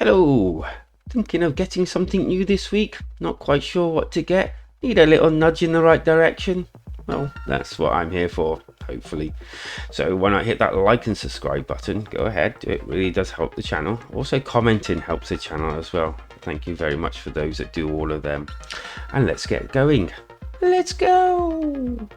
Hello! Thinking of getting something new this week? Not quite sure what to get? Need a little nudge in the right direction? Well, that's what I'm here for, hopefully. So why not hit that like and subscribe button? Go ahead, it really does help the channel. Also commenting helps the channel as well. Thank you very much for those that do all of them. And let's get going. Let's go!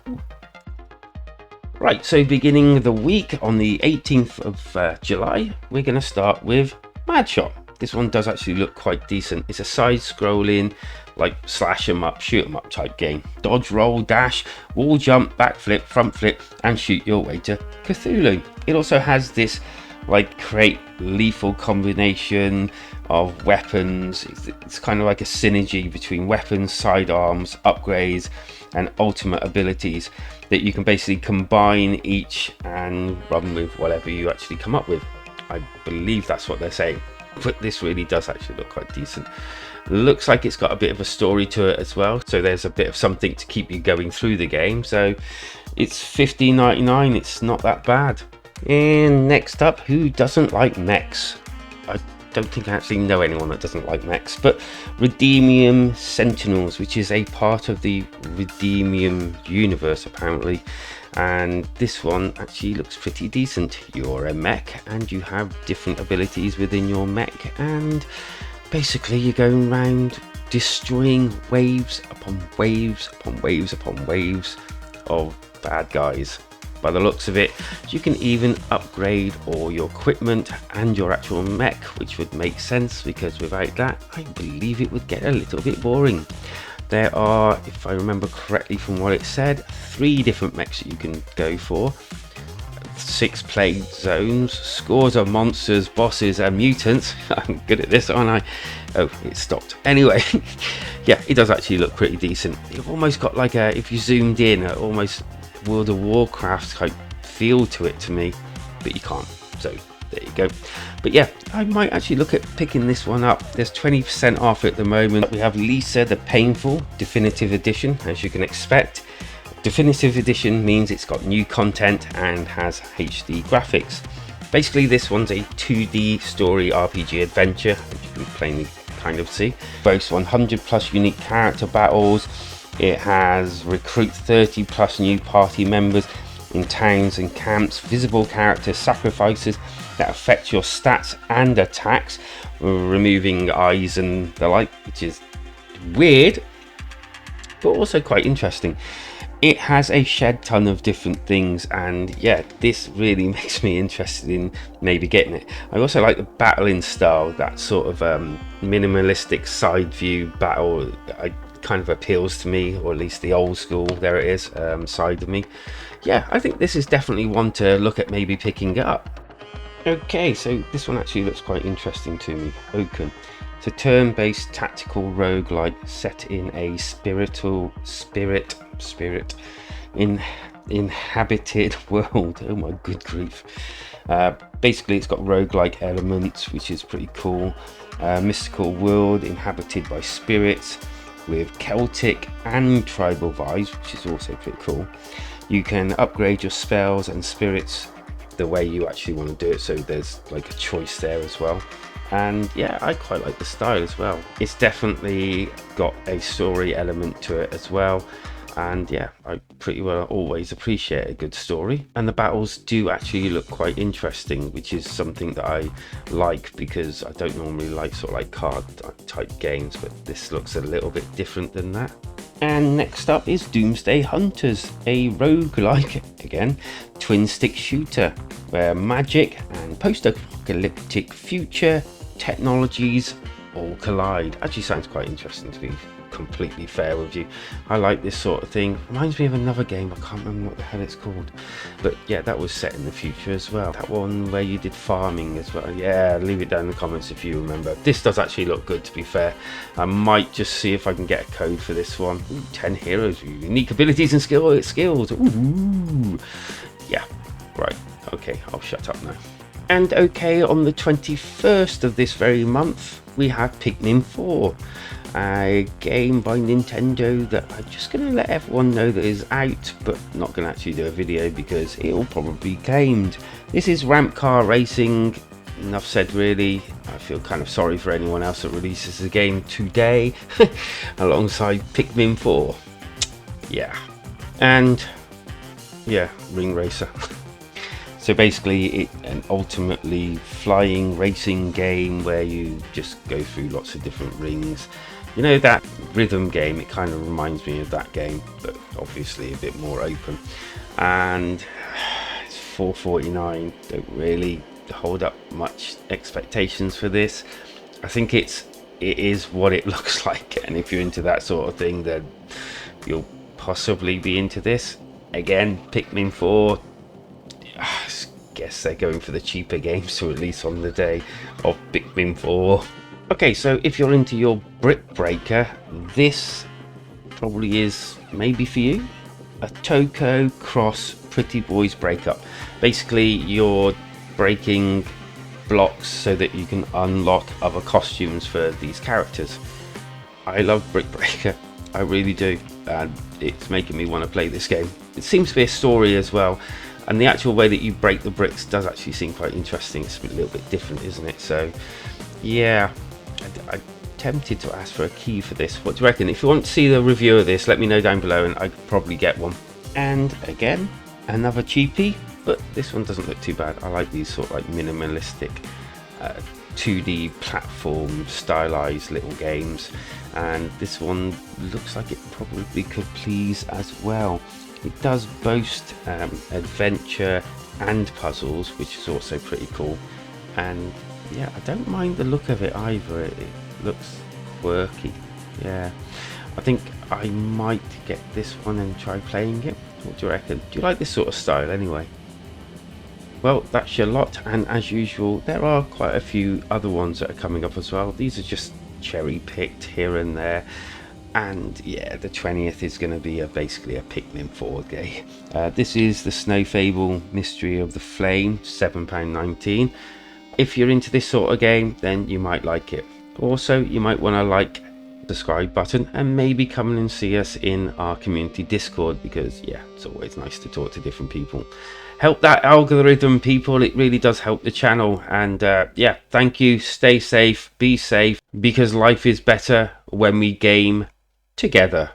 Right, so beginning the week on the 18th of July, we're going to start with Madshot. This one does actually look quite decent. It's a side-scrolling, like slash 'em up, shoot 'em up type game. Dodge, roll, dash, wall jump, backflip, front flip, and shoot your way to Cthulhu. It also has this like create lethal combination of weapons. It's kind of like a synergy between weapons, sidearms, upgrades, and ultimate abilities that you can basically combine each and run with whatever you actually come up with. I believe that's what they're saying. But this really does actually look quite decent. Looks like it's got a bit of a story to it as well, so there's a bit of something to keep you going through the game. So it's $15.99. It's not that bad. And next up, who doesn't like mechs? I don't think I actually know anyone that doesn't like mechs, but Redeemium Sentinels, which is a part of the Redeemium universe apparently. And this one actually looks pretty decent. You're a mech and you have different abilities within your mech, and basically you're going around destroying waves upon waves upon waves upon waves of bad guys. By the looks of it, you can even upgrade all your equipment and your actual mech, which would make sense because without that I believe it would get a little bit boring. There are, if I remember correctly from what it said, 3 different mechs that you can go for, 6 plague zones, scores of monsters, bosses, and mutants. I'm good at this, aren't I? Oh, it stopped. Anyway, yeah, it does actually look pretty decent. You've almost got like a, if you zoomed in, almost World of Warcraft type feel to it to me, but you can't. So there you go. But yeah, I might actually look at picking this one up. There's 20% off at the moment. We have Lisa the Painful Definitive Edition, as you can expect. Definitive Edition means it's got new content and has HD graphics. Basically, this one's a 2D story RPG adventure, which you can plainly kind of see. Boasts 100 plus unique character battles. It has recruit 30 plus new party members in towns and camps, visible character sacrifices that affect your stats and attacks, removing eyes and the like, which is weird but also quite interesting. It has a shed ton of different things, and yeah, this really makes me interested in maybe getting it. I also like the battling style, that sort of minimalistic side view battle. I kind of appeals to me, or at least the old school, there it is, side of me. Yeah, I think this is definitely one to look at maybe picking up. Okay, so this one actually looks quite interesting to me. Oaken. It's a turn-based tactical roguelike set in a inhabited world. Oh my good grief. Basically it's got roguelike elements, which is pretty cool. Mystical world inhabited by spirits with Celtic and tribal vibes, which is also pretty cool. You can upgrade your spells and spirits the way you actually want to do it, so there's like a choice there as well. And yeah, I quite like the style as well. It's definitely got a story element to it as well, and yeah, I pretty well always appreciate a good story. And the battles do actually look quite interesting, which is something that I like, because I don't normally like sort of like card type games, but this looks a little bit different than that. And next up is Doomsday Hunters, a roguelike, again, twin stick shooter where magic and post-apocalyptic future technologies all collide. Actually sounds quite interesting, to be completely fair with you. I like this sort of thing. Reminds me of another game, I can't remember what the hell it's called, but yeah, that was set in the future as well. That one where you did farming as well. Yeah, leave it down in the comments if you remember. This does actually look good, to be fair. I might just see if I can get a code for this one. Ooh, 10 heroes with unique abilities and skills. Ooh, yeah, right, okay, I'll shut up now. And okay, on the 21st of this very month, we have Pikmin 4, a game by Nintendo that I'm just going to let everyone know that is out, but not going to actually do a video because it will probably be claimed. This is Ramp Car Racing enough said really. I feel kind of sorry for anyone else that releases the game today alongside Pikmin 4. Yeah. And yeah, Ring Racer. So basically it's an ultimately flying racing game where you just go through lots of different rings. You know, that rhythm game, it kind of reminds me of that game, but obviously a bit more open. And it's $4.49. Don't really hold up much expectations for this. I think it is what it looks like, and if you're into that sort of thing, then you'll possibly be into this. Again, Pikmin 4, I guess they're going for the cheaper games to release on the day of Pikmin 4. Okay, so if you're into your Brick Breaker, this probably is maybe for you. A Toko Cross Pretty Boys Breakup. Basically, you're breaking blocks so that you can unlock other costumes for these characters. I love Brick Breaker, I really do, and it's making me want to play this game. It seems to be a story as well, and the actual way that you break the bricks does actually seem quite interesting. It's a little bit different, isn't it? So yeah, I'm tempted to ask for a key for this. What do you reckon? If you want to see the review of this, let me know down below and I could probably get one. And again, another cheapie, but this one doesn't look too bad. I like these sort of like minimalistic 2D platform stylized little games, and this one looks like it probably could please as well. It does boast adventure and puzzles, which is also pretty cool. And yeah, I don't mind the look of it either. It looks quirky. Yeah, I think I might get this one and try playing it. What do you reckon? Do you like this sort of style anyway? Well, that's your lot, and as usual there are quite a few other ones that are coming up as well. These are just cherry picked here and there, and yeah, the 20th is going to be basically a Pikmin 4 game. This is the Snow Fable Mystery of the Flame, £7.19. If you're into this sort of game, then you might like it. Also, you might want to like, subscribe button, and maybe come and see us in our community Discord, because yeah, it's always nice to talk to different people. Help that algorithm, people. It really does help the channel. And yeah, thank you. Stay safe, be safe, because life is better when we game together.